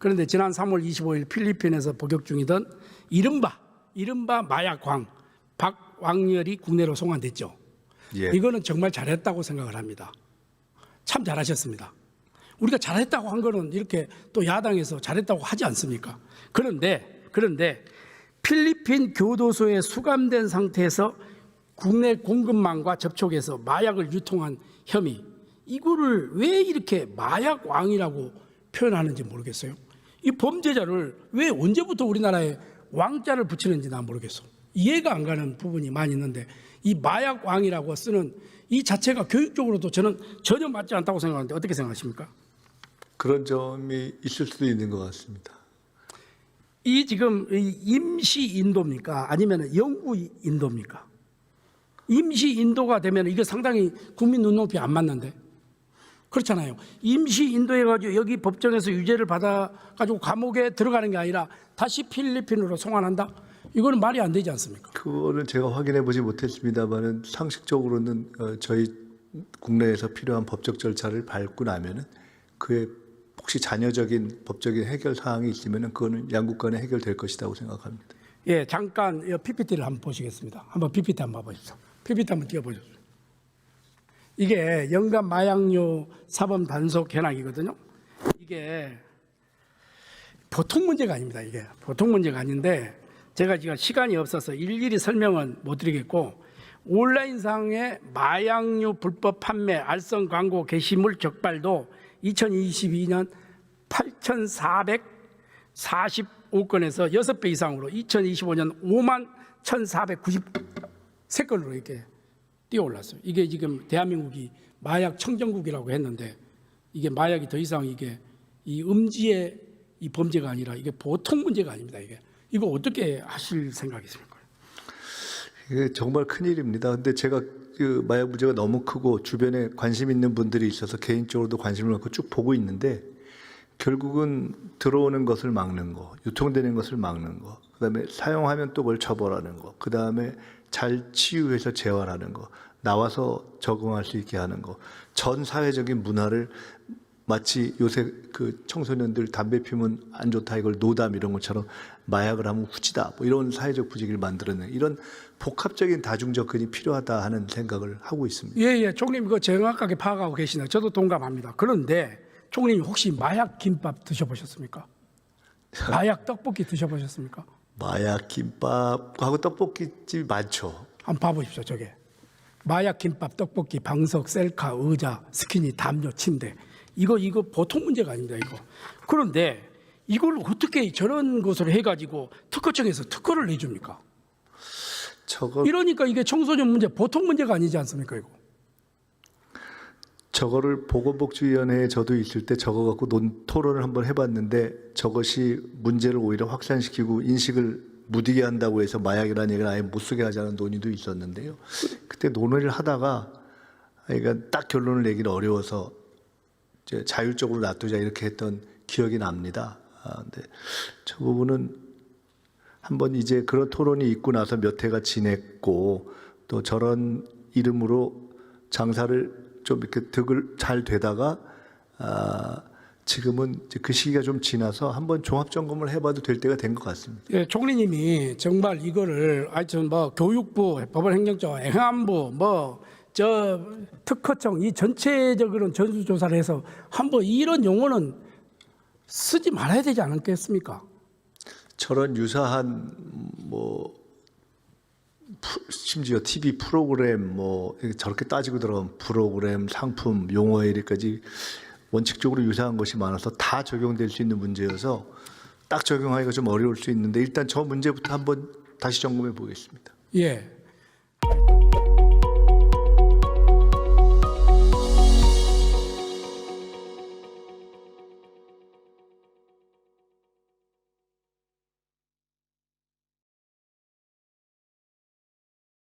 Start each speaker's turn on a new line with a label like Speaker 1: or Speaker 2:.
Speaker 1: 그런데 지난 3월 25일 필리핀에서 복역 중이던 이른바 마약왕 박왕렬이 국내로 송환됐죠.
Speaker 2: 예.
Speaker 1: 이거는 정말 잘했다고 생각을 합니다. 참 잘하셨습니다. 우리가 잘했다고 한 거는 이렇게 또 야당에서 잘했다고 하지 않습니까? 그런데 필리핀 교도소에 수감된 상태에서 국내 공급망과 접촉해서 마약을 유통한 혐의, 이거를 왜 이렇게 마약왕이라고 표현하는지 모르겠어요. 이 범죄자를 왜 언제부터 우리나라에 왕자를 붙이는지 난 모르겠어. 이해가 안 가는 부분이 많이 있는데 이 마약왕이라고 쓰는 이 자체가 교육적으로도 저는 전혀 맞지 않다고 생각하는데 어떻게 생각하십니까?
Speaker 2: 그런 점이 있을 수도 있는 것 같습니다.
Speaker 1: 이 지금 임시 인도입니까? 아니면 영구 인도입니까? 임시 인도가 되면 이게 상당히 국민 눈높이 안 맞는데 그렇잖아요. 임시 인도해가지고 여기 법정에서 유죄를 받아가지고 감옥에 들어가는 게 아니라 다시 필리핀으로 송환한다? 이거는 말이 안 되지 않습니까?
Speaker 2: 그거는 제가 확인해 보지 못했습니다만은 상식적으로는 저희 국내에서 필요한 법적 절차를 밟고 나면은 그에 혹시 잔여적인 법적인 해결 사항이 있으면은 그거는 양국 간에 해결될 것이라고 생각합니다.
Speaker 1: 예, 잠깐 PPT를 한번 보시겠습니다. 한번 PPT 한번 봐보십시오. PPT 한번 띄워보십시오. 이게 연간 마약류 사범 단속 현황이거든요. 이게 보통 문제가 아닙니다. 이게 보통 문제가 아닌데 제가 지금 시간이 없어서 일일이 설명은 못 드리겠고 온라인상의 마약류 불법 판매, 알선 광고 게시물 적발도 2022년 8,445건에서 6배 이상으로 2025년 5만 1,493건으로 이렇게 뛰어올랐어요. 이게 지금 대한민국이 마약 청정국이라고 했는데 이게 마약이 더 이상 이게 이 음지의 이 범죄가 아니라 이게 보통 문제가 아닙니다. 이거 어떻게 하실 생각이십니까?
Speaker 2: 이게 정말 큰일입니다. 근데 제가 그 마약 문제가 너무 크고 주변에 관심 있는 분들이 있어서 개인적으로도 관심을 갖고 쭉 보고 있는데 결국은 들어오는 것을 막는 거, 유통되는 것을 막는 거, 그다음에 사용하면 또 그걸 처벌하는 거, 그다음에 잘 치유해서 재활하는 거, 나와서 적응할 수 있게 하는 거, 전 사회적인 문화를 마치 요새 그 청소년들 담배 피우면 안 좋다 이걸 노담 이런 것처럼 마약을 하면 후지다 뭐 이런 사회적 분위기를 만들어내는 이런 복합적인 다중 접근이 필요하다 하는 생각을 하고 있습니다.
Speaker 1: 예, 총님 이거 정확하게 파악하고 계시네요. 저도 동감합니다. 그런데 총님 혹시 마약 김밥 드셔보셨습니까? 마약 떡볶이 드셔보셨습니까?
Speaker 2: 마약 김밥하고 떡볶이집이 많죠.
Speaker 1: 한번 봐보십시오. 저게 마약 김밥, 떡볶이, 방석, 셀카, 의자, 스키니, 담요, 침대. 이거 보통 문제가 아닙니다. 이거. 그런데 이걸 어떻게 저런 것을 해가지고 특허청에서 특허를 내줍니까? 이러니까 이게 청소년 문제 보통 문제가 아니지 않습니까?
Speaker 2: 저거를 보건복지위원회에 저도 있을 때 저거 갖고 토론을 한번 해봤는데 저것이 문제를 오히려 확산시키고 인식을 무디게 한다고 해서 마약이라는 얘기를 아예 못 쓰게 하자는 논의도 있었는데요. 그때 논의를 하다가 그러니까 딱 결론을 내기는 어려워서 이제 자율적으로 놔두자 이렇게 했던 기억이 납니다. 근데 저 부분은 한번 이제 그런 토론이 있고 나서 몇 해가 지냈고 또 저런 이름으로 장사를 좀 이렇게 득을 잘 되다가 지금은 이제 그 시기가 좀 지나서 한번 종합 점검을 해봐도 될 때가 된 것 같습니다.
Speaker 1: 예, 총리님이 정말 이거를 하여튼 뭐 교육부, 법원행정처, 행안부, 저 특허청 이 전체적으로는 전수조사를 해서 한번 이런 용어는 쓰지 말아야 되지 않겠습니까?
Speaker 2: 저런 유사한 뭐 심지어 TV 프로그램 뭐 저렇게 따지고 들어가면 프로그램, 상품, 용어에 이르까지 원칙적으로 유사한 것이 많아서 다 적용될 수 있는 문제여서 딱 적용하기가 좀 어려울 수 있는데 일단 저 문제부터 한번 다시 점검해 보겠습니다.
Speaker 1: 예.